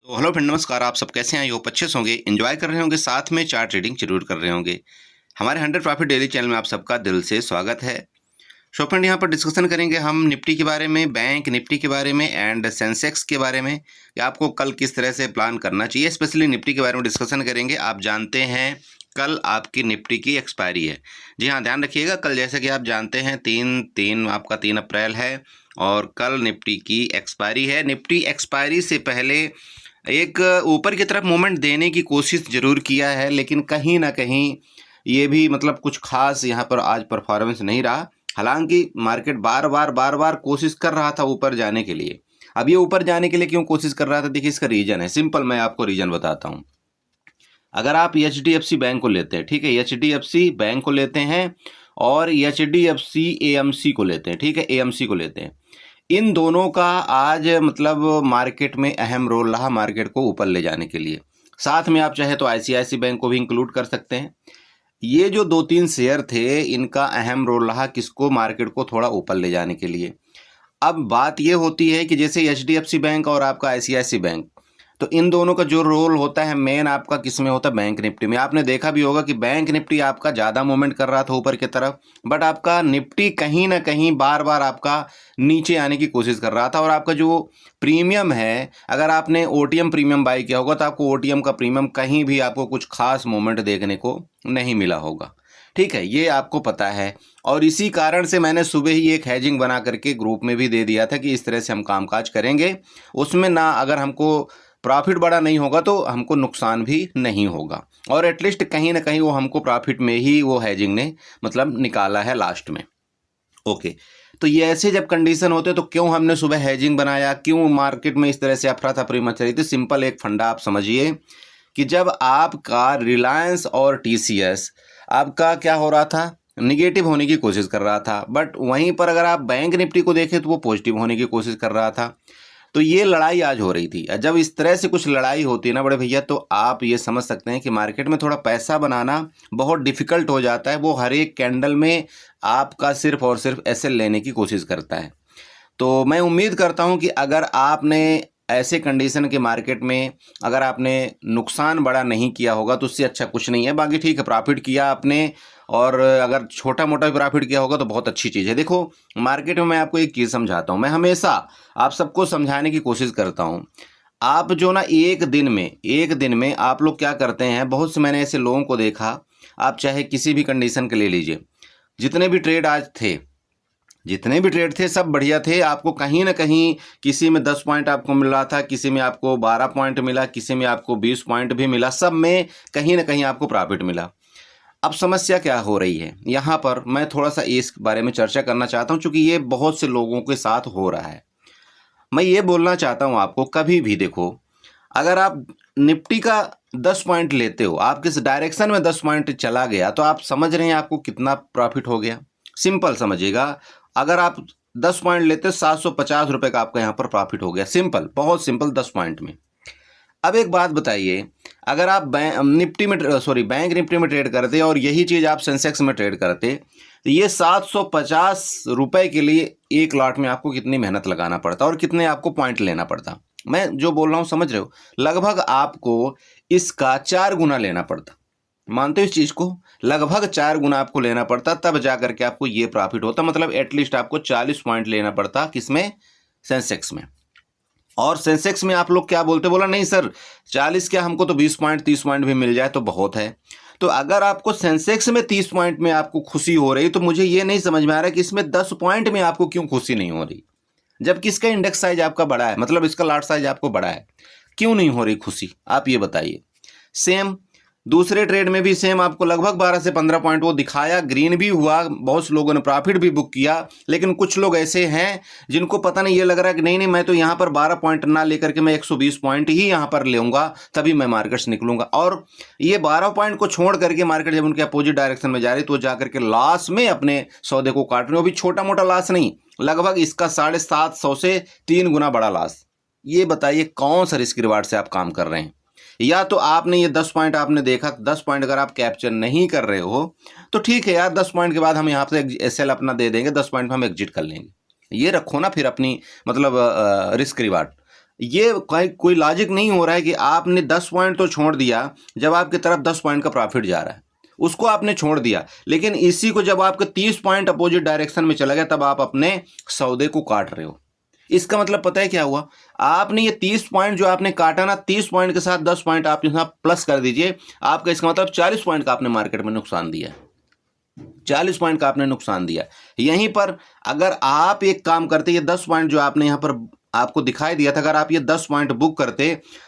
तो hello friend, नमस्कार। आप सब कैसे हैं? आई होप अच्छे से होंगे, एंजॉय कर रहे होंगे, साथ में चार्ट रीडिंग जरूर कर रहे होंगे। हमारे 100 प्रॉफिट डेली चैनल में आप सबका दिल से स्वागत है। सो फ्रेंड, यहाँ पर डिस्कशन करेंगे हम निफ्टी के बारे में, बैंक निफ्टी के बारे में एंड सेंसेक्स के बारे में कि आपको कल किस तरह से प्लान करना चाहिए। स्पेशली निफ्टी के बारे में डिस्कशन करेंगे। आप जानते हैं कल आपकी निफ्टी की एक्सपायरी है। जी हाँ, ध्यान रखिएगा। कल जैसे कि आप जानते हैं 3 अप्रैल है और कल निफ्टी की एक्सपायरी है। निफ्टी एक्सपायरी से पहले एक ऊपर की तरफ मूवमेंट देने की कोशिश ज़रूर किया है, लेकिन कहीं न कहीं ये भी कुछ ख़ास यहाँ पर आज परफॉर्मेंस नहीं रहा। हालाँकि मार्केट बार-बार कोशिश कर रहा था ऊपर जाने के लिए। अब ये ऊपर जाने के लिए क्यों कोशिश कर रहा था? देखिए, इसका रीज़न है सिंपल। मैं आपको रीज़न बताता हूँ। अगर आप एचडीएफसी बैंक को लेते हैं, ठीक है, एचडीएफसी बैंक को लेते हैं और एचडीएफसी एएमसी को लेते हैं, ठीक है, एएमसी को लेते हैं। इन दोनों का आज मार्केट में अहम रोल रहा मार्केट को ऊपर ले जाने के लिए। साथ में आप चाहे तो आईसीआईसी बैंक को भी इंक्लूड कर सकते हैं। ये जो 2-3 शेयर थे, इनका अहम रोल रहा किसको, मार्केट को थोड़ा ऊपर ले जाने के लिए। अब बात ये होती है कि जैसे एचडीएफसी बैंक और आपका आईसीआईसी बैंक, तो इन दोनों का जो रोल होता है मेन आपका किस में होता है? बैंक निफ्टी में। आपने देखा भी होगा कि बैंक निफ्टी आपका ज़्यादा मूवमेंट कर रहा था ऊपर की तरफ, बट आपका निफ्टी कहीं ना कहीं बार बार आपका नीचे आने की कोशिश कर रहा था। और आपका जो प्रीमियम है, अगर आपने ओटीएम प्रीमियम बाई किया होगा तो आपको ओटीएम का प्रीमियम कहीं भी आपको कुछ खास मूवमेंट देखने को नहीं मिला होगा। ठीक है, ये आपको पता है। और इसी कारण से मैंने सुबह ही एक हैजिंग बना करके ग्रुप में भी दे दिया था कि इस तरह से हम कामकाज करेंगे। उसमें ना अगर हमको प्रॉफिट बड़ा नहीं होगा तो हमको नुकसान भी नहीं होगा, और एटलीस्ट कहीं ना कहीं वो हमको प्रॉफिट में ही वो हैजिंग ने निकाला है लास्ट में। ओके, तो ये ऐसे जब कंडीशन होते तो क्यों हमने सुबह हैजिंग बनाया, क्यों मार्केट में इस तरह से अफरा तफरी मच रही थी? सिंपल एक फंडा आप समझिए कि जब आपका रिलायंस और टीसीएस आपका क्या हो रहा था, निगेटिव होने की कोशिश कर रहा था, बट वहीं पर अगर आप बैंक निफ्टी को देखें तो वो पॉजिटिव होने की कोशिश कर रहा था। तो ये लड़ाई आज हो रही थी। जब इस तरह से कुछ लड़ाई होती है ना बड़े भैया, तो आप ये समझ सकते हैं कि मार्केट में थोड़ा पैसा बनाना बहुत डिफिकल्ट हो जाता है। वो हर एक कैंडल में आपका सिर्फ और सिर्फ एसएल लेने की कोशिश करता है। तो मैं उम्मीद करता हूं कि अगर आपने ऐसे कंडीशन के मार्केट में अगर आपने नुकसान बड़ा नहीं किया होगा तो उससे अच्छा कुछ नहीं है। बाकी ठीक है, प्रॉफिट किया आपने, और अगर छोटा मोटा भी प्रॉफिट किया होगा तो बहुत अच्छी चीज़ है। देखो, मार्केट में मैं आपको एक चीज़ समझाता हूँ। मैं हमेशा आप सबको समझाने की कोशिश करता हूँ। आप जो ना एक दिन में आप लोग क्या करते हैं, बहुत से मैंने ऐसे लोगों को देखा। आप चाहे किसी भी कंडीशन के ले लीजिए, जितने भी ट्रेड आज थे, जितने भी ट्रेड थे सब बढ़िया थे। आपको कहीं ना कहीं किसी में 10 पॉइंट आपको मिल रहा था, किसी में आपको 12 पॉइंट मिला, किसी में आपको 20 पॉइंट भी मिला, सब में कहीं ना कहीं आपको प्रॉफिट मिला। अब समस्या क्या हो रही है यहाँ पर, मैं थोड़ा सा इस बारे में चर्चा करना चाहता हूँ, क्योंकि ये बहुत से लोगों के साथ हो रहा है। मैं ये बोलना चाहता हूँ आपको, कभी भी देखो, अगर आप निफ्टी का 10 पॉइंट लेते हो, आप किस डायरेक्शन में 10 पॉइंट चला गया तो आप समझ रहे हैं आपको कितना प्रॉफिट हो गया। सिंपल समझिएगा, अगर आप 10 पॉइंट लेते हो, 750 रुपये का आपका यहाँ पर प्रॉफिट हो गया। सिंपल, बहुत सिंपल, 10 पॉइंट में। अब एक बात बताइए, अगर आप बैंक निफ्टी में ट्रेड करते और यही चीज़ आप सेंसेक्स में ट्रेड करते, तो ये 750 रुपये के लिए एक लॉट में आपको कितनी मेहनत लगाना पड़ता और कितने आपको पॉइंट लेना पड़ता? मैं जो बोल रहा हूँ समझ रहे हो? लगभग आपको इसका 4 गुना लेना पड़ता। मानते हो इस चीज़ को? लगभग 4 गुना आपको लेना पड़ता, तब जा करके आपको ये प्रॉफिट होता। मतलब एटलीस्ट आपको 40 पॉइंट लेना पड़ता। किसमें? सेंसेक्स में। और सेंसेक्स में आप लोग क्या बोलते? बोला नहीं सर, 40 क्या, हमको तो 20 पॉइंट 30 पॉइंट भी मिल जाए तो बहुत है। तो अगर आपको सेंसेक्स में 30 पॉइंट में आपको खुशी हो रही, तो मुझे ये नहीं समझ में आ रहा कि इसमें 10 पॉइंट में आपको क्यों खुशी नहीं हो रही, जबकि इसका इंडेक्स साइज आपका बड़ा है, मतलब इसका लॉट साइज आपको बड़ा है। क्यों नहीं हो रही खुशी, आप ये बताइए। सेम दूसरे ट्रेड में भी सेम आपको लगभग 12 से 15 पॉइंट वो दिखाया, ग्रीन भी हुआ, बहुत से लोगों ने प्रॉफिट भी बुक किया। लेकिन कुछ लोग ऐसे हैं जिनको पता नहीं, ये लग रहा है कि नहीं, मैं तो यहाँ पर 12 पॉइंट ना लेकर के मैं 120 पॉइंट ही यहाँ पर लूँगा, तभी मैं मार्केट से निकलूँगा। और ये 12 पॉइंट को छोड़ करके मार्केट जब उनके अपोजिट डायरेक्शन में जा रही, तो जाकर के लॉस में अपने सौदे को काट रहे हो। भी छोटा मोटा लॉस नहीं, लगभग इसका 750 से 3 गुना बड़ा लॉस। ये बताइए कौन सा रिस्क रिवार्ड से आप काम कर रहे हैं? या तो आपने ये 10 पॉइंट आपने देखा, 10 पॉइंट अगर आप कैप्चर नहीं कर रहे हो तो ठीक है यार, 10 पॉइंट के बाद हम यहाँ से एसएल अपना दे देंगे, 10 पॉइंट में हम एग्जिट कर लेंगे। ये रखो ना फिर अपनी रिस्क रिवार्ड। ये कोई लॉजिक नहीं हो रहा है कि आपने 10 पॉइंट तो छोड़ दिया जब आपकी तरफ 10 पॉइंट का प्रॉफिट जा रहा है, उसको आपने छोड़ दिया, लेकिन इसी को जब आपके 30 पॉइंट अपोजिट डायरेक्शन में चला गया तब आप अपने सौदे को काट रहे हो। इसका मतलब पता है क्या हुआ, आपने ये 30 पॉइंट जो आपने काटा ना, 30 पॉइंट के साथ 10 पॉइंट आप यहाँ प्लस कर दीजिए, आपका इसका मतलब 40 पॉइंट का आपने मार्केट में नुकसान दिया, 40 पॉइंट का आपने नुकसान दिया। यहीं पर अगर आप एक काम करते, ये 10 पॉइंट जो आपने यहाँ पर आपको दिखाई दिया था, अगर आप ये 10 पॉइंट बुक करते,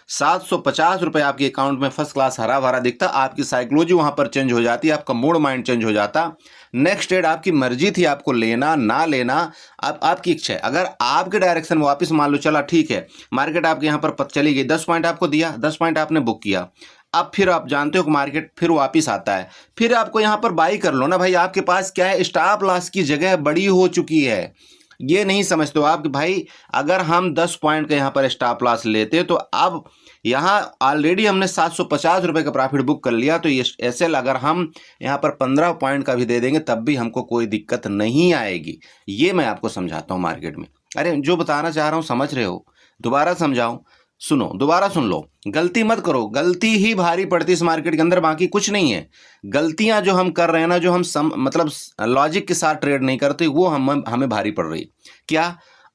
750 रुपए आपके अकाउंट में फर्स्ट क्लास हरा भरा दिखता, आपकी साइकोलॉजी वहां पर चेंज हो जाती, आपका मूड माइंड चेंज हो जाता। नेक्स्ट ट्रेड आपकी मर्जी थी, आपको लेना ना लेना आपकी इच्छा है। अगर आपके डायरेक्शन में वापस मान लो चला ठीक है, मार्केट आपके यहाँ पर चली गई, 10 पॉइंट आपको दिया, 10 पॉइंट आपने बुक किया, अब फिर आप जानते हो कि मार्केट फिर वापस आता है, फिर आपको यहाँ पर बाई कर लो ना भाई। आपके पास क्या है, स्टॉप लॉस की जगह बड़ी हो चुकी है। ये नहीं समझते हो आप कि भाई अगर हम 10 पॉइंट का यहाँ पर स्टॉप लॉस लेते तो अब यहाँ ऑलरेडी हमने 750 रुपये का प्रॉफिट बुक कर लिया, तो ये एसएल अगर हम यहाँ पर 15 पॉइंट का भी दे देंगे तब भी हमको कोई दिक्कत नहीं आएगी। ये मैं आपको समझाता हूँ मार्केट में। अरे जो बताना चाह रहा हूँ समझ रहे हो, दोबारा समझाऊँ, सुनो, दोबारा सुन लो, गलती मत करो। गलती ही भारी पड़ती इस मार्केट के अंदर, बाकी कुछ नहीं है। गलतियां जो हम कर रहे हैं ना, जो हम मतलब लॉजिक के साथ ट्रेड नहीं करते, वो हमें भारी पड़ रही। क्या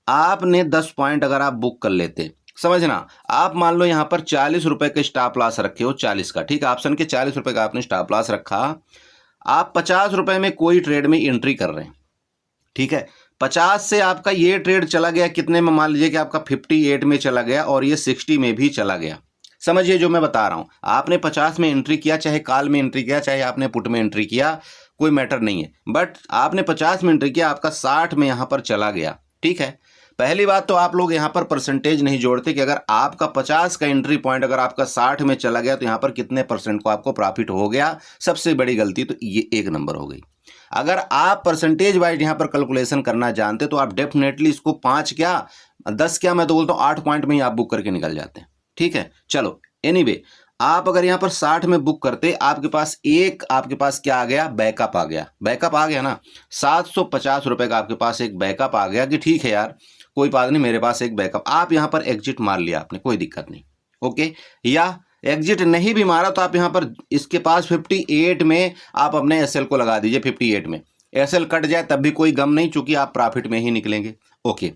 आपने 10 पॉइंट अगर आप बुक कर लेते, समझना, आप मान लो यहाँ पर 40 रुपए के स्टॉप लॉस रखे हो, 40 का, ठीक है, ऑप्शन के 40 रुपए का आपने स्टॉप लॉस रखा, आप 50 रुपए में कोई ट्रेड में एंट्री कर रहे हैं, ठीक है, 50 से आपका ये ट्रेड चला गया कितने में, मान लीजिए कि आपका 58 में चला गया और ये 60 में भी चला गया। समझिए जो मैं बता रहा हूं, आपने 50 में एंट्री किया, चाहे कॉल में एंट्री किया, चाहे आपने पुट में एंट्री किया, कोई मैटर नहीं है, बट आपने 50 में एंट्री किया, आपका 60 में यहां पर चला गया, ठीक है। पहली बात तो आप लोग यहां पर परसेंटेज नहीं जोड़ते कि अगर आपका 50 का एंट्री पॉइंट अगर आपका 60 में चला गया तो यहां पर कितने परसेंट को आपको प्रॉफिट हो गया। सबसे बड़ी गलती तो ये एक नंबर हो गई। अगर आप परसेंटेज वाइज यहां पर कैलकुलेशन करना जानते तो आप डेफिनेटली इसको 5 क्या 10 क्या, मैं तो बोलता हूं 8 पॉइंट में ही आप बुक करके निकल जाते हैं, ठीक है। चलो एनीवे, आप अगर यहां पर 60 में बुक करते, आपके पास क्या आ गया, बैकअप आ गया। बैकअप आ गया ना, 750 रुपए का आपके पास एक बैकअप आ गया कि ठीक है यार कोई बात नहीं, मेरे पास एक बैकअप। आप यहां पर एग्जिट मार लिया आपने, कोई दिक्कत नहीं, ओके। या एग्जिट नहीं भी मारा तो आप यहां पर इसके पास 58 में आप अपने एसएल को लगा दीजिए। 58 में एसएल कट जाए तब भी कोई गम नहीं, चूंकि आप प्रॉफिट में ही निकलेंगे, ओके।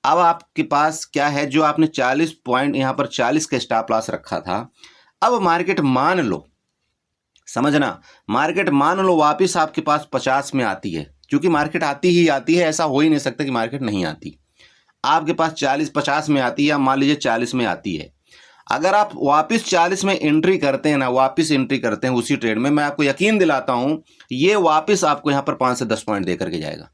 अब आपके पास क्या है, जो आपने 40 पॉइंट यहां पर 40 का स्टॉप लॉस रखा था, अब मार्केट मान लो, समझना, मार्केट मान लो वापिस आपके पास 50 में आती है, क्योंकि मार्केट आती ही आती है, ऐसा हो ही नहीं सकता कि मार्केट नहीं आती। आपके पास 40-50 में आती है, या मान लीजिए 40 में आती है, अगर आप वापस 40 में एंट्री करते हैं ना, वापस एंट्री करते हैं उसी ट्रेड में, मैं आपको यकीन दिलाता हूं ये वापस आपको यहां पर 5 से 10 पॉइंट देकर के जाएगा,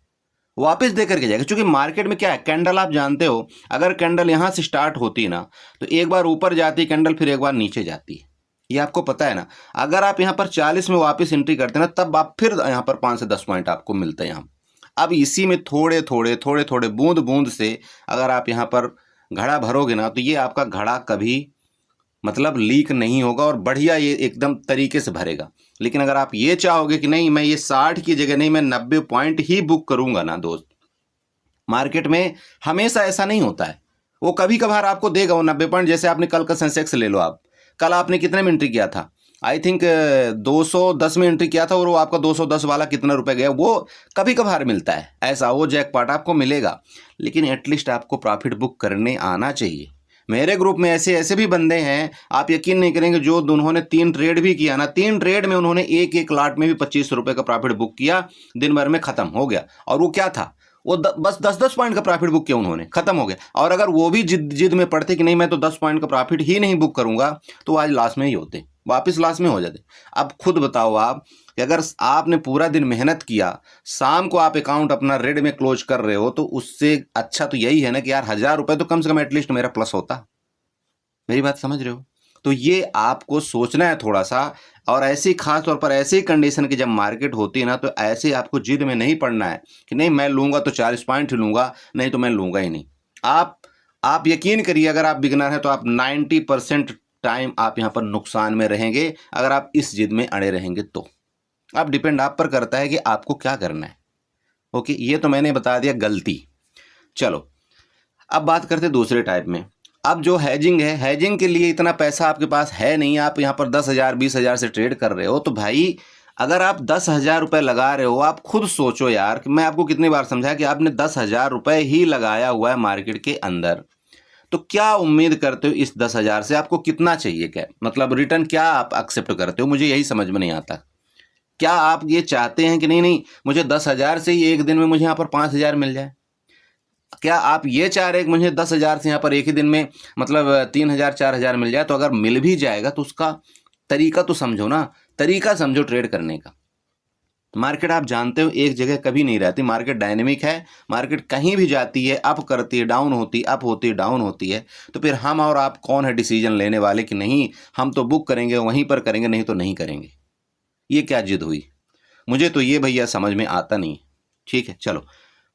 वापस देकर के जाएगा। क्योंकि मार्केट में क्या है, कैंडल आप जानते हो, अगर कैंडल यहां से स्टार्ट होती है ना तो एक बार ऊपर जाती है कैंडल, फिर एक बार नीचे जाती है, ये आपको पता है ना। अगर आप यहां पर 40 में वापस एंट्री करते हैं ना, तब आप फिर यहां पर 5 से 10 पॉइंट आपको मिलते हैं। यहाँ अब इसी में थोड़े थोड़े बूंद बूंद से अगर आप यहाँ पर घड़ा भरोगे ना, तो ये आपका घड़ा कभी मतलब लीक नहीं होगा और बढ़िया ये एकदम तरीके से भरेगा। लेकिन अगर आप ये चाहोगे कि नहीं मैं ये 60 की जगह नहीं मैं 90 पॉइंट ही बुक करूंगा ना दोस्त, मार्केट में हमेशा ऐसा नहीं होता है, वो कभी कभार आपको देगा वो 90 पॉइंट। जैसे आपने कल का सेंसेक्स ले लो, आप कल आपने कितने में एंट्री किया था, आई थिंक 210 में एंट्री किया था, और वो आपका 210 वाला कितना रुपए गया, वो कभी कभार मिलता है ऐसा, वो जैकपॉट आपको मिलेगा, लेकिन एटलीस्ट आपको प्रॉफिट बुक करने आना चाहिए। मेरे ग्रुप में ऐसे भी बंदे हैं, आप यकीन नहीं करेंगे, जो उन्होंने 3 ट्रेड भी किया ना, 3 ट्रेड में उन्होंने एक लाट में भी 25 रुपए का प्रॉफिट बुक किया, दिन भर में खत्म हो गया। और वो क्या था, वो बस 10-10 पॉइंट का प्रॉफिट बुक किया उन्होंने, खत्म हो गया। और अगर वो भी जिद में पड़ते कि नहीं मैं तो 10 पॉइंट का प्रॉफिट ही नहीं बुक करूंगा, तो आज लास्ट में ही होते, वापस लास्ट में हो जाते। अब खुद बताओ आप कि अगर आपने पूरा दिन मेहनत किया, शाम को आप अकाउंट अपना रेड में क्लोज कर रहे हो, तो उससे अच्छा तो यही है ना कि यार 1000 रुपए तो कम से कम एटलीस्ट मेरा प्लस होता। मेरी बात समझ रहे हो? तो ये आपको सोचना है थोड़ा सा। और ऐसी खास तौर पर ऐसी कंडीशन की जब मार्केट होती है ना, तो ऐसे आपको जिद में नहीं पड़ना है कि नहीं मैं लूंगा तो 40 पॉइंट ही लूंगा, नहीं तो मैं लूंगा ही नहीं। आप यकीन करिए, अगर आप बिगनर हैं तो आप 90% टाइम आप यहाँ पर नुकसान में रहेंगे, अगर आप इस जिद में अड़े रहेंगे तो। अब डिपेंड आप पर करता है कि आपको क्या करना है। ओके, ये तो मैंने बता दिया गलती। चलो अब बात करते दूसरे टाइप में। अब जो हैजिंग है, हैजिंग के लिए इतना पैसा आपके पास है नहीं, आप यहाँ पर 10,000 20,000 से ट्रेड कर रहे हो, तो भाई अगर आप 10,000 रुपये लगा रहे हो, आप खुद सोचो यार कि मैं आपको कितनी बार समझाया कि आपने 10,000 रुपये ही लगाया हुआ है मार्केट के अंदर, तो क्या उम्मीद करते हो इस 10,000 से आपको कितना चाहिए, क्या मतलब रिटर्न क्या आप एक्सेप्ट करते हो, मुझे यही समझ में नहीं आता। क्या आप ये चाहते हैं कि नहीं नहीं मुझे 10,000 से ही एक दिन में मुझे यहाँ पर 5,000 मिल जाए? क्या आप ये चाह रहे हैं कि मुझे 10,000 से यहाँ पर एक ही दिन में मतलब 3,000 4,000 मिल जाए? तो अगर मिल भी जाएगा तो उसका तरीका तो समझो ना, तरीका समझो ट्रेड करने का। मार्केट आप जानते हो एक जगह कभी नहीं रहती, मार्केट डायनेमिक है, मार्केट कहीं भी जाती है, अप करती है, डाउन होती है, अप होती है, डाउन होती है। तो फिर हम और आप कौन है डिसीजन लेने वाले कि नहीं हम तो बुक करेंगे, वहीं पर करेंगे, नहीं तो नहीं करेंगे? ये क्या जिद हुई? मुझे तो ये भैया समझ में आता नहीं। ठीक है, चलो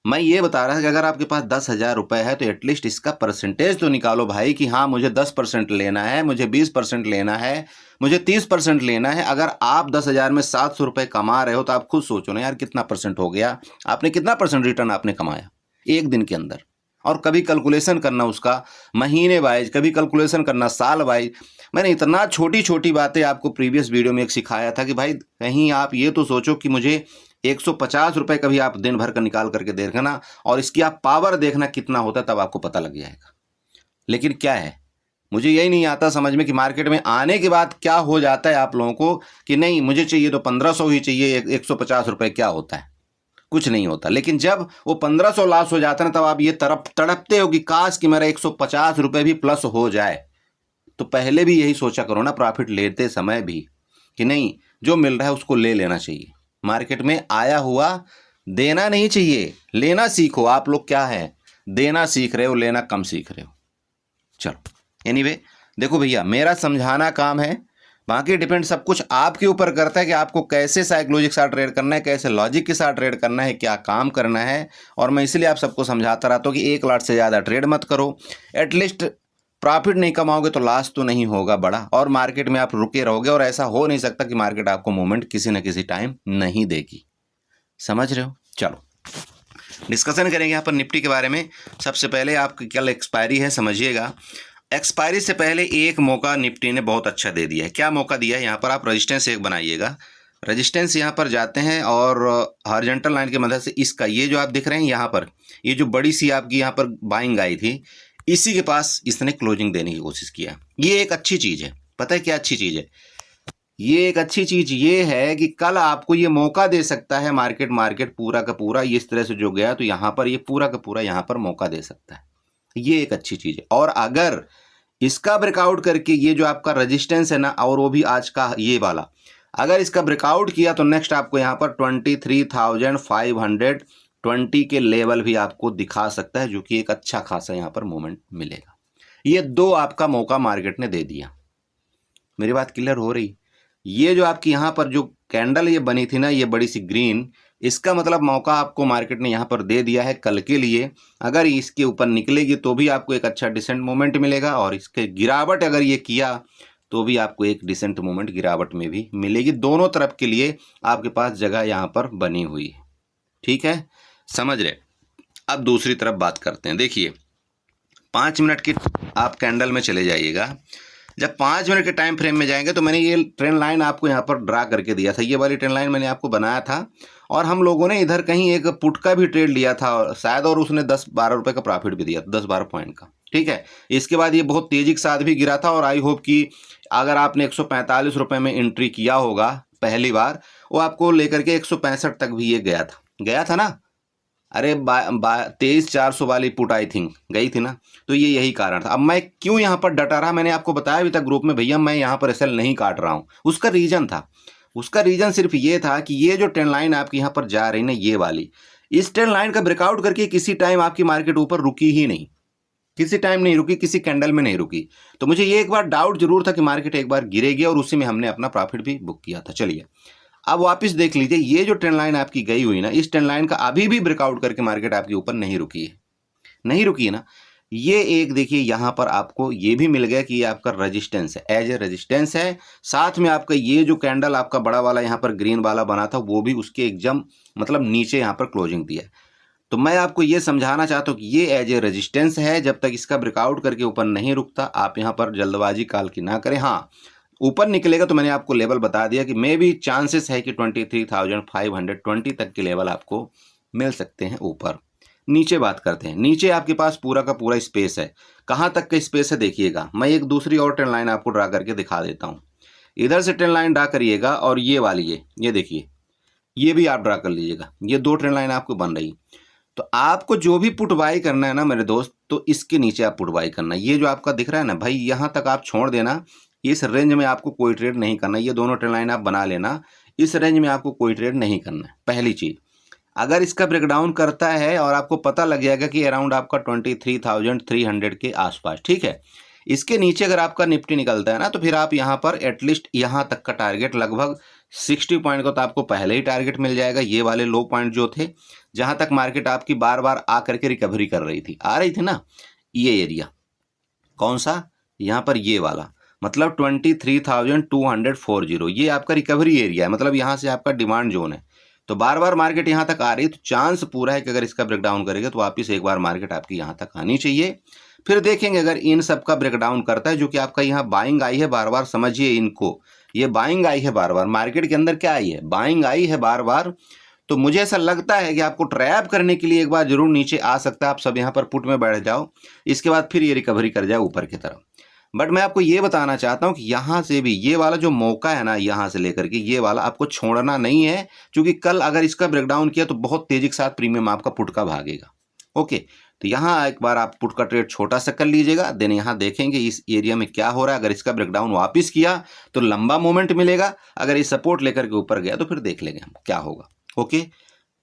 मैं ये बता रहा था कि अगर आपके पास 10,000 रुपये है तो एटलीस्ट इसका परसेंटेज तो निकालो भाई कि हाँ मुझे 10% लेना है, मुझे 20% लेना है, मुझे 30% लेना है। अगर आप 10,000 में 700 रुपये कमा रहे हो तो आप खुद सोचो ना यार कितना परसेंट हो गया, आपने कितना परसेंट रिटर्न आपने कमाया एक दिन के अंदर। और कभी कैलकुलेशन करना उसका महीने वाइज, कभी कैलकुलेशन करना साल वाइज। मैंने इतना छोटी छोटी बातें आपको प्रीवियस वीडियो में एक सिखाया था कि भाई कहीं आप ये तो सोचो कि मुझे 150 रुपये कभी आप दिन भर का निकाल करके देखना और इसकी आप पावर देखना कितना होता है, तब आपको पता लग जाएगा। लेकिन क्या है, मुझे यही नहीं आता समझ में कि मार्केट में आने के बाद क्या हो जाता है आप लोगों को कि नहीं मुझे चाहिए तो 1500 ही चाहिए, 150 रुपये क्या होता है, कुछ नहीं होता। लेकिन जब वो 1500 लॉस हो जाता है ना, तब आप ये तड़पते हो कि काश कि मेरा 150 रुपये भी प्लस हो जाए। तो पहले भी यही सोचा करो ना प्रॉफिट लेते समय भी कि नहीं जो मिल रहा है उसको ले लेना चाहिए। मार्केट में आया हुआ देना नहीं चाहिए, लेना सीखो। आप लोग क्या है देना सीख रहे हो, लेना कम सीख रहे हो। चलो एनीवे देखो भैया मेरा समझाना काम है, बाकी डिपेंड सब कुछ आपके ऊपर करता है कि आपको कैसे साइकोलॉजी के साथ ट्रेड करना है, कैसे लॉजिक के साथ ट्रेड करना है, क्या काम करना है। और मैं इसलिए आप सबको समझाता रहता हूँ कि 1 लाख से ज़्यादा ट्रेड मत करो। एटलीस्ट प्रॉफिट नहीं कमाओगे तो लॉस तो नहीं होगा बड़ा, और मार्केट में आप रुके रहोगे और ऐसा हो नहीं सकता कि मार्केट आपको मूवमेंट किसी न किसी टाइम नहीं देगी। समझ रहे हो? चलो डिस्कशन करेंगे यहाँ पर निफ्टी के बारे में। सबसे पहले आपकी कल एक्सपायरी है, समझिएगा। एक्सपायरी से पहले एक मौका निफ्टी ने बहुत अच्छा दे दिया है। क्या मौका दिया है? यहाँ पर आप रजिस्टेंस एक बनाइएगा। रजिस्टेंस यहाँ पर जाते हैं और हॉरिजॉन्टल लाइन की मदद से इसका ये जो आप दिख रहे हैं यहाँ पर, ये जो बड़ी सी आपकी यहाँ पर बाइंग आई थी, इसी के पास इसने क्लोजिंग देने की कोशिश किया। ये एक अच्छी चीज़ है। पता है क्या अच्छी चीज़ है? ये एक अच्छी चीज़ ये है कि कल आपको ये मौका दे सकता है मार्केट पूरा का पूरा इस तरह से जो गया, तो यहाँ पर ये पूरा का पूरा यहाँ पर मौका दे सकता है। ये एक अच्छी चीज़ है। और अगर इसका ब्रेकआउट करके ये जो आपका रेजिस्टेंस है ना, और वो भी आज का ये वाला, अगर इसका ब्रेकआउट किया तो नेक्स्ट आपको यहाँ पर 23,520 के लेवल भी आपको दिखा सकता है, जो कि एक अच्छा खासा यहाँ पर मूवमेंट मिलेगा। ये दो आपका मौका मार्केट ने दे दिया। मेरी बात क्लियर हो रही? ये जो आपकी यहाँ पर जो कैंडल ये बनी थी ना, ये बड़ी सी ग्रीन, इसका मतलब मौका आपको मार्केट ने यहाँ पर दे दिया है कल के लिए। अगर इसके ऊपर निकलेगी तो भी आपको एक अच्छा डिसेंट मूवमेंट मिलेगा, और इसके गिरावट अगर ये किया तो भी आपको एक डिसेंट मूवमेंट गिरावट में भी मिलेगी। दोनों तरफ के लिए आपके पास जगह यहाँ पर बनी हुई है। ठीक है, समझ रहे? अब दूसरी तरफ बात करते हैं। देखिए 5 मिनट की आप कैंडल में चले जाइएगा। जब 5 मिनट के टाइम फ्रेम में जाएंगे तो मैंने ये ट्रेंड लाइन आपको यहाँ पर ड्रा करके दिया था। ये वाली ट्रेंड लाइन मैंने आपको बनाया था, और हम लोगों ने इधर कहीं एक पुट का भी ट्रेड लिया था शायद, और उसने 10-12 रुपये का प्रॉफिट भी दिया, 10-12 पॉइंट का। ठीक है, इसके बाद ये बहुत तेज़ी के साथ भी गिरा था, और आई होप कि अगर आपने 145 रुपये में एंट्री किया होगा पहली बार, वो आपको लेकर के 165 तक भी ये गया था ना। अरे 23,400 वाली पुट आई थिंक गई थी ना, तो ये यही कारण था। अब मैं क्यों यहाँ पर डटा रहा, मैंने आपको बताया भी था ग्रुप में, भैया मैं यहाँ पर एसएल नहीं काट रहा हूँ। उसका रीज़न था, उसका रीज़न सिर्फ ये था कि ये जो ट्रेंड लाइन आपकी यहाँ पर जा रही ना, ये वाली, इस ट्रेंड लाइन का ब्रेकआउट करके किसी टाइम आपकी मार्केट ऊपर रुकी ही नहीं, किसी टाइम नहीं रुकी, किसी कैंडल में नहीं रुकी। तो मुझे ये एक बार डाउट जरूर था कि मार्केट एक बार गिरेगी, और उसी में हमने अपना प्रॉफिट भी बुक किया था। चलिए अब वापस देख लीजिए, ये जो ट्रेंड लाइन आपकी गई हुई ना, इस ट्रेंड लाइन का अभी भी ब्रेकआउट करके मार्केट आपके ऊपर नहीं रुकी है, नहीं रुकी है ना। ये एक देखिए यहाँ पर आपको ये भी मिल गया कि ये आपका रेजिस्टेंस है, एज ए रेजिस्टेंस है। साथ में आपका ये जो कैंडल आपका बड़ा वाला यहाँ पर ग्रीन वाला बना था, वो भी उसके एकदम मतलब नीचे यहाँ पर क्लोजिंग दिया है। तो मैं आपको ये समझाना चाहता हूँ कि ये एज ए रेजिस्टेंस है, जब तक इसका ब्रेकआउट करके ऊपर नहीं रुकता आप यहाँ पर जल्दबाजी काल की ना करें। हाँ, ऊपर निकलेगा तो मैंने आपको लेवल बता दिया कि मे भी चांसेस है कि 23,520 तक के लेवल आपको मिल सकते हैं ऊपर। नीचे बात करते हैं। नीचे आपके पास पूरा का पूरा स्पेस है। कहाँ तक का स्पेस है देखिएगा, मैं एक दूसरी और ट्रेंड लाइन आपको ड्रा करके दिखा देता हूँ। इधर से ट्रेंड लाइन ड्रा करिएगा और ये वाली ये देखिए, ये भी आप ड्रा कर लीजिएगा। ये दो ट्रेंड लाइन आपको बन रही। तो आपको जो भी पुट बाई करना है ना मेरे दोस्त, तो इसके नीचे आप पुट बाई करना। ये जो आपका दिख रहा है ना भाई, यहाँ तक आप छोड़ देना। इस रेंज में आपको कोई ट्रेड नहीं करना। ये दोनों ट्रेंड लाइन आप बना लेना। इस रेंज में आपको कोई ट्रेड नहीं करना है। पहली चीज, अगर इसका ब्रेकडाउन करता है और आपको पता लग जाएगा कि अराउंड आपका 23,300 के आसपास, ठीक है, इसके नीचे अगर आपका निफ्टी निकलता है ना, तो फिर आप यहाँ पर एटलीस्ट यहाँ तक का टारगेट लगभग 60 पॉइंट का तो आपको पहले ही टारगेट मिल जाएगा। ये वाले लो पॉइंट जो थे, जहां तक मार्केट आपकी बार बार आ करके रिकवरी कर रही थी, आ रही थी ना, ये एरिया कौन सा, यहाँ पर ये वाला, मतलब 23,240, ये आपका रिकवरी एरिया है, मतलब यहाँ से आपका डिमांड जोन है। तो बार बार मार्केट यहाँ तक आ रही है, तो चांस पूरा है कि अगर इसका ब्रेकडाउन करेगा तो वापिस एक बार मार्केट आपकी यहाँ तक आनी चाहिए। फिर देखेंगे अगर इन सब का ब्रेकडाउन करता है, जो कि आपका यहाँ बाइंग आई है बार बार, समझिए इनको, ये बाइंग आई है बार बार, मार्केट के अंदर क्या आई है, बाइंग आई है बार बार। तो मुझे ऐसा लगता है कि आपको ट्रैप करने के लिए एक बार जरूर नीचे आ सकता है। आप सब यहाँ पर पुट में बैठ जाओ, इसके बाद फिर ये रिकवरी कर जाए ऊपर की तरफ। बट मैं आपको ये बताना चाहता हूँ कि यहाँ से भी ये वाला जो मौका है ना, यहाँ से लेकर के ये वाला आपको छोड़ना नहीं है, क्योंकि कल अगर इसका ब्रेकडाउन किया तो बहुत तेजी के साथ प्रीमियम आपका पुट का भागेगा। ओके, तो यहाँ एक बार आप पुट का ट्रेड छोटा सा कर लीजिएगा। देन यहाँ देखेंगे इस एरिया में क्या हो रहा है। अगर इसका ब्रेकडाउन वापस किया तो लंबा मोमेंट मिलेगा, अगर ये सपोर्ट लेकर के ऊपर गया तो फिर देख लेंगे हम क्या होगा। ओके,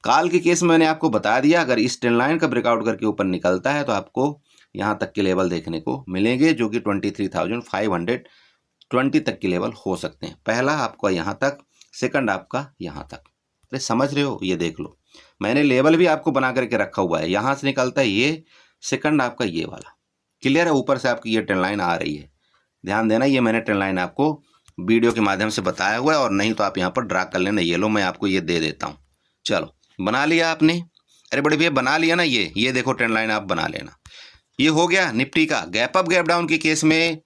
काल के केस में मैंने आपको बता दिया, अगर इस ट्रेंड लाइन का ब्रेकआउट करके ऊपर निकलता है तो आपको यहाँ तक के लेवल देखने को मिलेंगे, जो कि 23,520 तक के लेवल हो सकते हैं। पहला आपका यहाँ तक, सेकंड आपका यहाँ तक। अरे समझ रहे हो, ये देख लो, मैंने लेवल भी आपको बना करके रखा हुआ है। यहाँ से निकलता है ये, सेकंड आपका ये वाला, क्लियर है। ऊपर से आपकी ये ट्रेंड लाइन आ रही है, ध्यान देना, ये मैंने ट्रेंड लाइन आपको वीडियो के माध्यम से बताया हुआ है, और नहीं तो आप यहाँ पर ड्रा कर लेना। ये लो, मैं आपको ये दे देता हूँ। चलो, बना लिया आपने? अरे बड़े भैया बना लिया ना, ये देखो ट्रेंड लाइन आप बना लेना। ये हो गया निफ्टी का। गैप अप गैप डाउन के केस में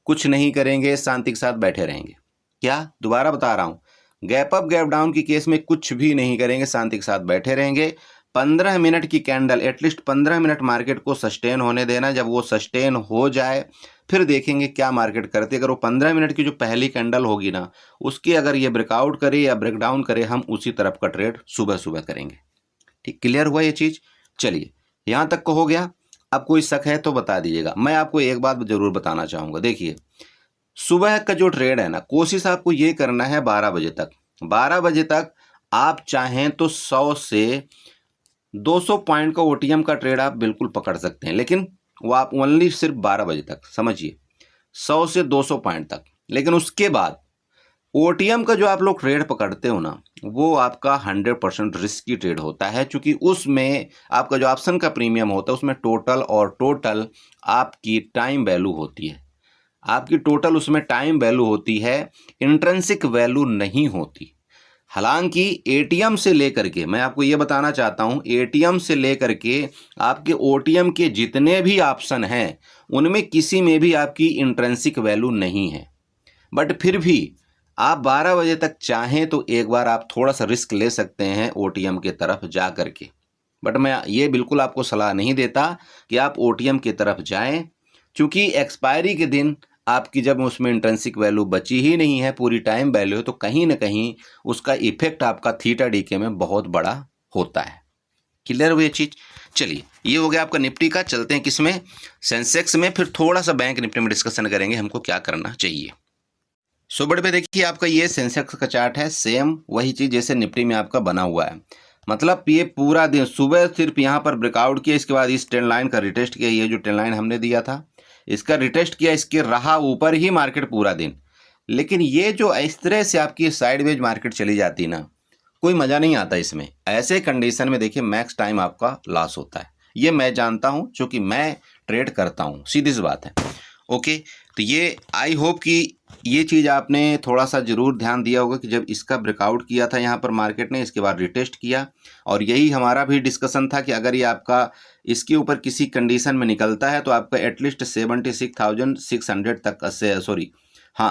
कुछ नहीं करेंगे, शांति के साथ बैठे रहेंगे। क्या, दोबारा बता रहा हूँ, गैप अप गैप डाउन के केस में कुछ भी नहीं करेंगे, शांति के साथ बैठे रहेंगे। 15 मिनट की कैंडल, एटलीस्ट 15 मिनट मार्केट को सस्टेन होने देना। जब वो सस्टेन हो जाए फिर देखेंगे क्या मार्केट करती है। अगर वो 15 मिनट की जो पहली कैंडल होगी ना, उसकी अगर ये ब्रेकआउट करे या ब्रेकडाउन करे, हम उसी तरफ का ट्रेड सुबह सुबह करेंगे। ठीक, क्लियर हुआ ये चीज़? चलिए, यहाँ तक को हो गया। अब कोई शक है तो बता दीजिएगा। मैं आपको एक बात जरूर बताना चाहूँगा, देखिए सुबह का जो ट्रेड है ना, कोशिश आपको ये करना है 12 बजे तक। 12 बजे तक आप चाहें तो 100 से 200 पॉइंट का ओटीएम का ट्रेड आप बिल्कुल पकड़ सकते हैं, लेकिन वो आप ओनली सिर्फ 12 बजे तक, समझिए 100 से 200 पॉइंट तक। लेकिन उसके बाद ओटीएम का जो आप लोग ट्रेड पकड़ते हो ना, वो आपका 100% रिस्की ट्रेड होता है, क्योंकि उसमें आपका जो ऑप्शन का प्रीमियम होता है उसमें टोटल आपकी टाइम वैल्यू होती है। आपकी टोटल उसमें टाइम वैल्यू होती है, इंट्रिंसिक वैल्यू नहीं होती। हालांकि एटीएम से लेकर के, मैं आपको ये बताना चाहता हूँ, एटीएम से लेकर के आपके ओटीएम के जितने भी ऑप्शन हैं उनमें किसी में भी आपकी इंट्रिंसिक वैल्यू नहीं है। बट फिर भी आप 12 बजे तक चाहें तो एक बार आप थोड़ा सा रिस्क ले सकते हैं ओटीएम के तरफ जा करके। बट मैं ये बिल्कुल आपको सलाह नहीं देता कि आप ओटीएम की तरफ जाएं, क्योंकि एक्सपायरी के दिन आपकी जब उसमें इंट्रिंसिक वैल्यू बची ही नहीं है, पूरी टाइम वैल्यू, तो कहीं ना कहीं उसका इफेक्ट आपका थीटा डीके में बहुत बड़ा होता है। क्लियर हुई ये चीज़? चलिए, ये हो गया आपका निफ्टी का। चलते हैं किस में, सेंसेक्स में। फिर थोड़ा सा बैंक निफ्टी में डिस्कशन करेंगे हमको क्या करना चाहिए। सो बड़े पे देखिए, आपका ये सेंसेक्स का चार्ट है, सेम वही चीज़ जैसे निफ्टी में आपका बना हुआ है। मतलब ये पूरा दिन सुबह सिर्फ यहाँ पर ब्रेकआउट किया, इसके बाद इस ट्रेंड लाइन का रिटेस्ट किया, ये जो ट्रेंड लाइन हमने दिया था इसका रिटेस्ट किया, इसके रहा ऊपर ही मार्केट पूरा दिन। लेकिन ये जो इस तरह से आपकी साइडवेज मार्केट चली जाती ना, कोई मज़ा नहीं आता इसमें। ऐसे कंडीशन में देखिए मैक्स टाइम आपका लॉस होता है, ये मैं जानता हूँ, क्योंकि मैं ट्रेड करता हूँ, सीधी सी बात है। ओके, तो ये आई होप कि ये चीज़ आपने थोड़ा सा ज़रूर ध्यान दिया होगा कि जब इसका ब्रेकआउट किया था यहाँ पर मार्केट ने, इसके बाद रिटेस्ट किया, और यही हमारा भी डिस्कशन था कि अगर ये आपका इसके ऊपर किसी कंडीशन में निकलता है तो आपका एटलीस्ट 76,600 तक से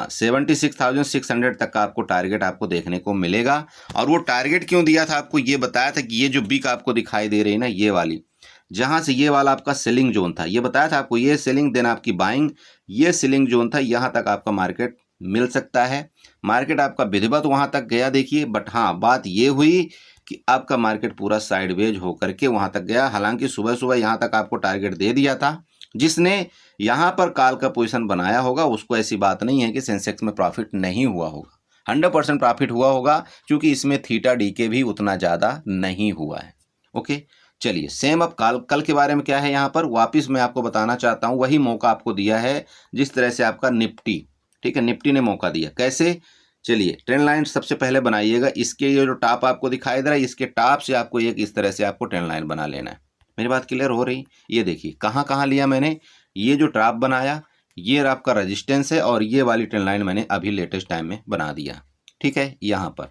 76,600 तक का आपको टारगेट आपको देखने को मिलेगा। और वो टारगेट क्यों दिया था आपको, ये बताया था कि ये जो बिक आपको दिखाई दे रही है ना, ये वाली, जहाँ से ये वाला आपका सेलिंग जोन था, ये बताया था आपको, ये सेलिंग देन आपकी बाइंग, ये सेलिंग जोन था, यहाँ तक आपका मार्केट मिल सकता है। मार्केट आपका विधिवत वहाँ तक गया देखिए, बट हाँ बात ये हुई कि आपका मार्केट पूरा साइडवेज होकर के वहाँ तक गया। हालांकि सुबह सुबह यहाँ तक आपको टारगेट दे दिया था। जिसने यहाँ पर कॉल का पोजीशन बनाया होगा उसको ऐसी बात नहीं है कि सेंसेक्स में प्रॉफिट नहीं हुआ होगा, 100% प्रॉफिट हुआ होगा, क्योंकि इसमें थीटा डी के भी उतना ज़्यादा नहीं हुआ है। ओके, चलिए सेम अब कल के बारे में क्या है, यहाँ पर वापस मैं आपको बताना चाहता हूँ, वही मौका आपको दिया है जिस तरह से आपका निफ्टी, ठीक है, निफ्टी ने मौका दिया। कैसे, चलिए ट्रेंड लाइन सबसे पहले बनाइएगा। इसके ये जो टॉप आपको दिखाई दे रहा है, इसके टॉप से आपको एक इस तरह से आपको ट्रेंड लाइन बना लेना है। मेरी बात क्लियर हो रही? ये देखिए कहाँ कहाँ लिया मैंने, ये जो टॉप बनाया ये आपका रेजिस्टेंस है, और ये वाली ट्रेंड लाइन मैंने अभी लेटेस्ट टाइम में बना दिया। ठीक है, यहाँ पर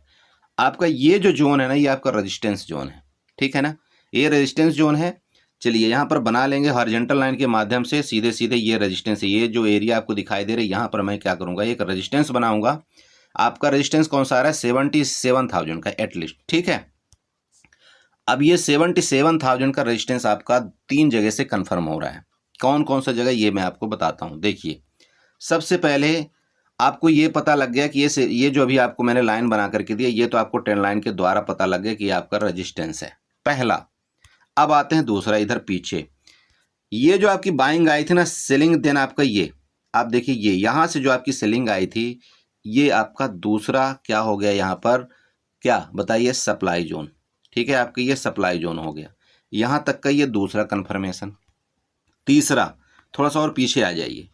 आपका ये जो जोन है ना, ये आपका रेजिस्टेंस जोन है, ठीक है ना, ये रेजिस्टेंस जोन है। चलिए यहाँ पर बना लेंगे हॉरिजॉन्टल लाइन के माध्यम से, सीधे सीधे ये रेजिस्टेंस है, ये जो एरिया आपको दिखाई दे रहा है, यहाँ पर मैं क्या करूँगा, एक रेजिस्टेंस बनाऊंगा। आपका रेजिस्टेंस कौन सा आ रहा है, 77,000 का एटलीस्ट, ठीक है। अब ये 77,000 का रेजिस्टेंस आपका 3 जगह से कंफर्म हो रहा है। कौन कौन सा जगह, ये मैं आपको बताता हूँ। देखिए सबसे पहले आपको ये पता लग गया कि ये जो अभी आपको मैंने लाइन बना करके दिया, ये तो आपको ट्रेंड लाइन के द्वारा पता लग गया कि ये आपका रेजिस्टेंस है, पहला। अब आते हैं दूसरा, इधर पीछे ये जो आपकी बाइंग आई थी ना, सेलिंग देन आपका ये, आप देखिए ये यहाँ से जो आपकी सेलिंग आई थी, ये आपका दूसरा क्या हो गया यहाँ पर, क्या बताइए, सप्लाई जोन, ठीक है, आपका ये सप्लाई जोन हो गया, यहाँ तक का ये दूसरा कंफर्मेशन। तीसरा, थोड़ा सा और पीछे आ जाइए,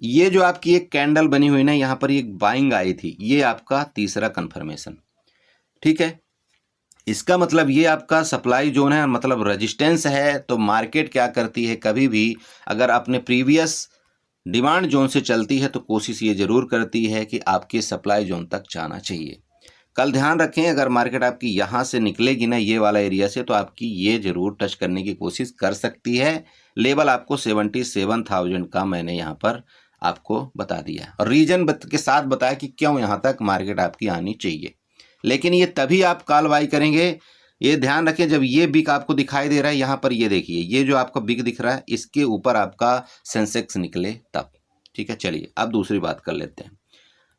ये जो आपकी एक कैंडल बनी हुई ना, यहाँ पर एक बाइंग आई थी, ये आपका तीसरा कंफर्मेशन, ठीक है। इसका मतलब ये आपका सप्लाई जोन है, मतलब रेजिस्टेंस है। तो मार्केट क्या करती है, कभी भी अगर अपने प्रीवियस डिमांड जोन से चलती है तो कोशिश ये जरूर करती है कि आपके सप्लाई जोन तक जाना चाहिए। कल ध्यान रखें, अगर मार्केट आपकी यहाँ से निकलेगी ना, ये वाला एरिया से, तो आपकी ये जरूर टच करने की कोशिश कर सकती है। लेवल आपको 77,000 का मैंने यहाँ पर आपको बता दिया, और रीजन के साथ बताया कि क्यों यहाँ तक मार्केट आपकी आनी चाहिए। लेकिन ये तभी आप कॉल बाई करेंगे, ये ध्यान रखें, जब ये बिग आपको दिखाई दे रहा है यहाँ पर, ये देखिए ये जो आपका बिग दिख रहा है, इसके ऊपर आपका सेंसेक्स निकले तब, ठीक है। चलिए अब दूसरी बात कर लेते हैं।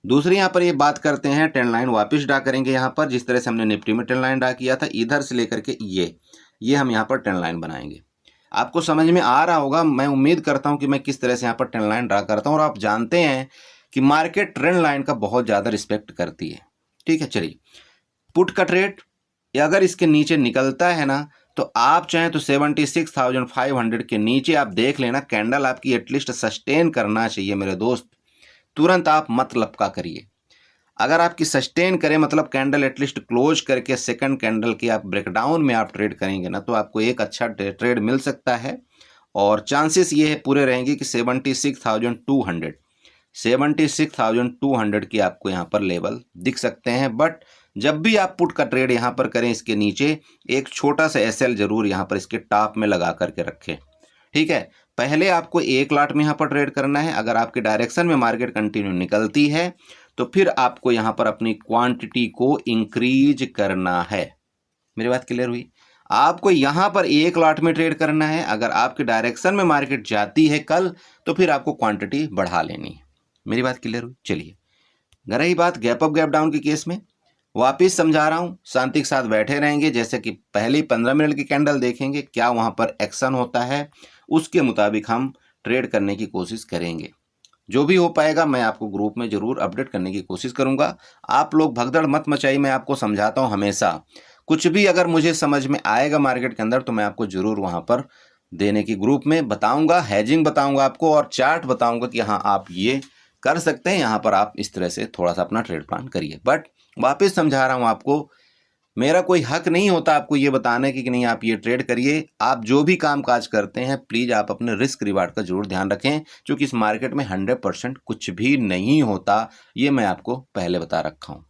दूसरी यहाँ पर ये बात करते हैं, ट्रेंड लाइन वापस ड्रा करेंगे यहाँ पर, जिस तरह से हमने निफ्टी में ट्रेंड लाइन ड्रा किया था, इधर से लेकर के ये हम यहाँ पर ट्रेंड लाइन बनाएंगे। आपको समझ में आ रहा होगा, मैं उम्मीद करता हूँ कि मैं किस तरह से यहाँ पर ट्रेंड लाइन ड्रा करता हूँ, और आप जानते हैं कि मार्केट ट्रेंड लाइन का बहुत ज़्यादा रिस्पेक्ट करती है, ठीक है। चलिए पुट का ट्रेड अगर इसके नीचे निकलता है ना, तो आप चाहें तो 76,500 के नीचे आप देख लेना, कैंडल आपकी एटलीस्ट सस्टेन करना चाहिए मेरे दोस्त। तुरंत आप मत लपका करिए, अगर आपकी सस्टेन करे, मतलब कैंडल एटलीस्ट क्लोज करके सेकंड कैंडल की आप ब्रेकडाउन में आप ट्रेड करेंगे ना, तो आपको एक अच्छा ट्रेड मिल सकता है। और चांसेस ये पूरे रहेंगे कि 76,200 की आपको यहाँ पर लेवल दिख सकते हैं। बट जब भी आप पुट का ट्रेड यहाँ पर करें, इसके नीचे एक छोटा सा एसएल जरूर यहाँ पर इसके टॉप में लगा करके रखें, ठीक है। पहले आपको 1 लॉट में यहाँ पर ट्रेड करना है। अगर आपके डायरेक्शन में मार्केट कंटिन्यू निकलती है तो फिर आपको यहाँ पर अपनी क्वांटिटी को इंक्रीज करना है। मेरी बात क्लियर हुई? आपको यहाँ पर 1 लॉट में ट्रेड करना है। अगर आपके डायरेक्शन में मार्केट जाती है कल, तो फिर आपको क्वांटिटी बढ़ा लेनी है। मेरी बात क्लियर हुई? चलिए, रही बात गैप अप गैप डाउन के केस में, वापिस समझा रहा हूँ, शांति के साथ बैठे रहेंगे। जैसे कि पहले 15 मिनट की कैंडल देखेंगे, क्या वहाँ पर एक्शन होता है, उसके मुताबिक हम ट्रेड करने की कोशिश करेंगे। जो भी हो पाएगा मैं आपको ग्रुप में ज़रूर अपडेट करने की कोशिश करूँगा। आप लोग भगदड़ मत मचाइए, मैं आपको समझाता हूँ हमेशा। कुछ भी अगर मुझे समझ में आएगा मार्केट के अंदर, तो मैं आपको ज़रूर वहाँ पर देने की ग्रुप में बताऊँगा, हैजिंग बताऊँगा आपको, और चार्ट बताऊँगा कि हाँ आप ये कर सकते हैं, यहाँ पर आप इस तरह से थोड़ा सा अपना ट्रेड प्लान करिए। बट वापस समझा रहा हूँ आपको, मेरा कोई हक नहीं होता आपको ये बताने कि नहीं आप ये ट्रेड करिए। आप जो भी काम काज करते हैं प्लीज़ आप अपने रिस्क रिवार्ड का जरूर ध्यान रखें, क्योंकि इस मार्केट में 100% कुछ भी नहीं होता, ये मैं आपको पहले बता रखा हूँ।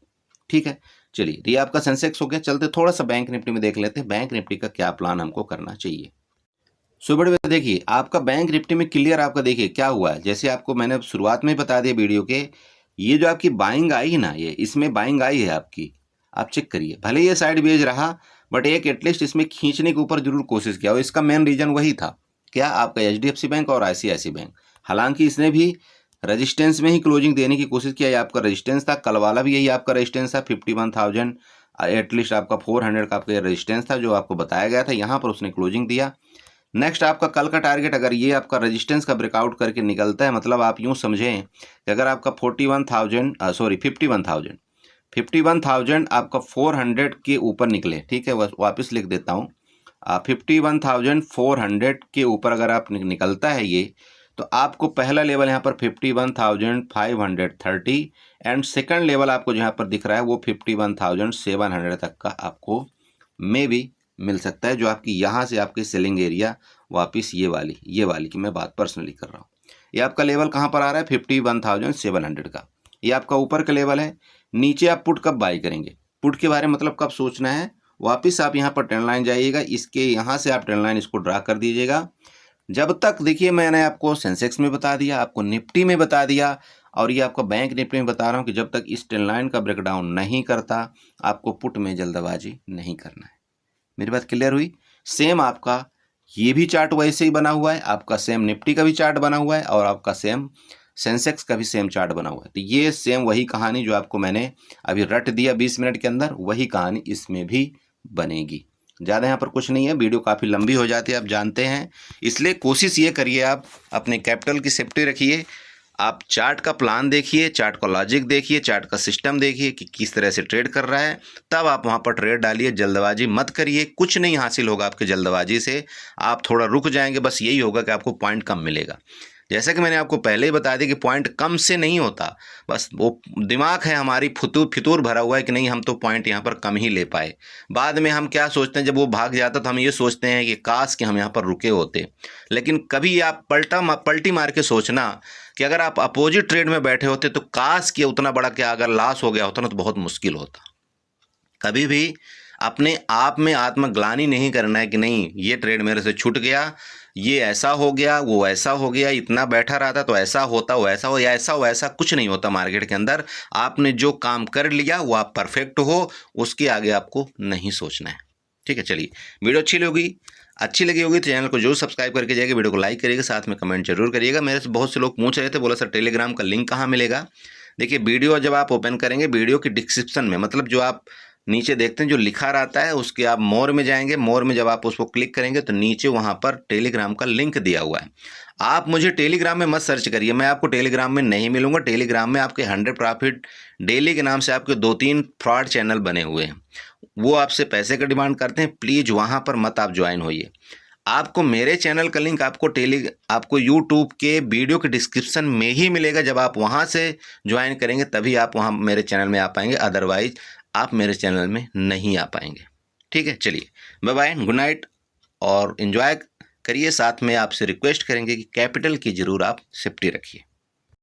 ठीक है, चलिए ये आपका सेंसेक्स हो गया। चलते थोड़ा सा बैंक निफ्टी में देख लेते हैं बैंक निफ्टी का क्या प्लान हमको करना चाहिए। सो बड़े देखिए आपका बैंक निफ्टी में क्लियर आपका देखिए क्या हुआ है। जैसे आपको मैंने शुरुआत में बता दिया वीडियो के, ये जो आपकी बाइंग आई है ना, ये इसमें बाइंग आई है आपकी, आप चेक करिए। भले ये साइड बेच रहा बट एक एटलीस्ट इसमें खींचने के ऊपर जरूर कोशिश किया, और इसका मेन रीजन वही था क्या, आपका HDFC बैंक और ICICI बैंक। हालांकि इसने भी रजिस्टेंस में ही क्लोजिंग देने की कोशिश किया। ये आपका रजिस्टेंस था, कल वाला भी यही आपका रजिस्टेंस था 51,000, एटलीस्ट आपका 400 का आपका रजिस्टेंस था जो आपको बताया गया था। यहाँ पर उसने क्लोजिंग दिया। नेक्स्ट आपका कल का टारगेट अगर ये आपका रेजिस्टेंस का ब्रेकआउट करके निकलता है, मतलब आप यूं समझें कि अगर आपका 51,000 आपका 400 के ऊपर निकले, ठीक है, वापस लिख देता हूँ, 51,400 के ऊपर अगर आप निकलता है ये, तो आपको पहला लेवल यहाँ पर 51,530 एंड सेकंड लेवल आपको जहाँ पर दिख रहा है वो 51,700 तक का आपको मे बी मिल सकता है, जो आपकी यहाँ से आपकी सेलिंग एरिया वापस ये वाली की मैं बात पर्सनली कर रहा हूँ। ये आपका लेवल कहाँ पर आ रहा है 51,700 का, ये आपका ऊपर का लेवल है। नीचे आप पुट कब बाई करेंगे, पुट के बारे में मतलब कब सोचना है, वापस आप यहाँ पर ट्रेंड लाइन जाइएगा, इसके यहाँ से आप ट्रेंड लाइन इसको ड्रा कर दीजिएगा। जब तक देखिए मैंने आपको सेंसेक्स में बता दिया, आपको निफ्टी में बता दिया, और ये आपका बैंक निफ्टी में बता रहा हूँ कि जब तक इस ट्रेंड लाइन का ब्रेकडाउन नहीं करता आपको पुट में जल्दबाजी नहीं करना है। मेरी बात क्लियर हुई। सेम आपका ये भी चार्ट वैसे ही बना हुआ है, आपका सेम निफ्टी का भी चार्ट बना हुआ है, और आपका सेम सेंसेक्स का भी सेम चार्ट बना हुआ है। तो ये सेम वही कहानी जो आपको मैंने अभी रट दिया 20 मिनट के अंदर, वही कहानी इसमें भी बनेगी। ज़्यादा यहाँ पर कुछ नहीं है, वीडियो काफ़ी लंबी हो जाती है आप जानते हैं, इसलिए कोशिश ये करिए आप अपने कैपिटल की सेफ्टी रखिए। आप चार्ट का प्लान देखिए, चार्ट का लॉजिक देखिए, चार्ट का सिस्टम देखिए कि किस तरह से ट्रेड कर रहा है, तब आप वहाँ पर ट्रेड डालिए। जल्दबाजी मत करिए, कुछ नहीं हासिल होगा आपके जल्दबाजी से, आप थोड़ा रुक जाएंगे, बस यही होगा कि आपको पॉइंट कम मिलेगा। जैसा कि मैंने आपको पहले ही बता दिया कि पॉइंट कम से नहीं होता, बस वो दिमाग है हमारी फितूर भरा हुआ है कि नहीं हम तो पॉइंट यहाँ पर कम ही ले पाए। बाद में हम क्या सोचते हैं, जब वो भाग जाता तो हम ये सोचते हैं कि काश कि हम यहाँ पर रुके होते। लेकिन कभी आप पलटी मार के सोचना कि अगर आप अपोजिट ट्रेड में बैठे होते तो काश कि उतना बड़ा क्या अगर लॉस हो गया होता ना तो बहुत मुश्किल होता। कभी भी अपने आप में आत्मग्लानि नहीं करना है कि नहीं ये ट्रेड मेरे से छूट गया, ये ऐसा हो गया, वो ऐसा हो गया, इतना बैठा रहा था तो ऐसा होता, वो ऐसा हो, या ऐसा हो, ऐसा कुछ नहीं होता मार्केट के अंदर। आपने जो काम कर लिया वो आप परफेक्ट हो, उसके आगे आपको नहीं सोचना है। ठीक है, चलिए वीडियो अच्छी लगी होगी तो चैनल को जरूर सब्सक्राइब करके जाइएगा, वीडियो को लाइक करिएगा, साथ में कमेंट जरूर करिएगा। मेरे से बहुत से लोग पूछ रहे थे, बोला सर टेलीग्राम का लिंक कहाँ मिलेगा। देखिए वीडियो जब आप ओपन करेंगे, वीडियो की डिस्क्रिप्शन में, मतलब जो आप नीचे देखते हैं जो लिखा रहता है उसके आप मोर में जाएंगे, मोर में जब आप उसको क्लिक करेंगे तो नीचे वहाँ पर टेलीग्राम का लिंक दिया हुआ है। आप मुझे टेलीग्राम में मत सर्च करिए, मैं आपको टेलीग्राम में नहीं मिलूंगा। टेलीग्राम में आपके 100 प्रॉफिट डेली के नाम से आपके 2-3 फ्रॉड चैनल बने हुए हैं, वो आपसे पैसे का डिमांड करते हैं। प्लीज़ वहाँ पर मत आप ज्वाइन होइए। आपको मेरे चैनल का लिंक आपको यूट्यूब के वीडियो के डिस्क्रिप्शन में ही मिलेगा। जब आप वहाँ से ज्वाइन करेंगे तभी आप वहाँ मेरे चैनल में आ पाएंगे, अदरवाइज आप मेरे चैनल में नहीं आ पाएंगे। ठीक है, चलिए बाय बाय, गुड नाइट, और एंजॉय करिए। साथ में आपसे रिक्वेस्ट करेंगे कि कैपिटल की ज़रूर आप सेफ्टी रखिए।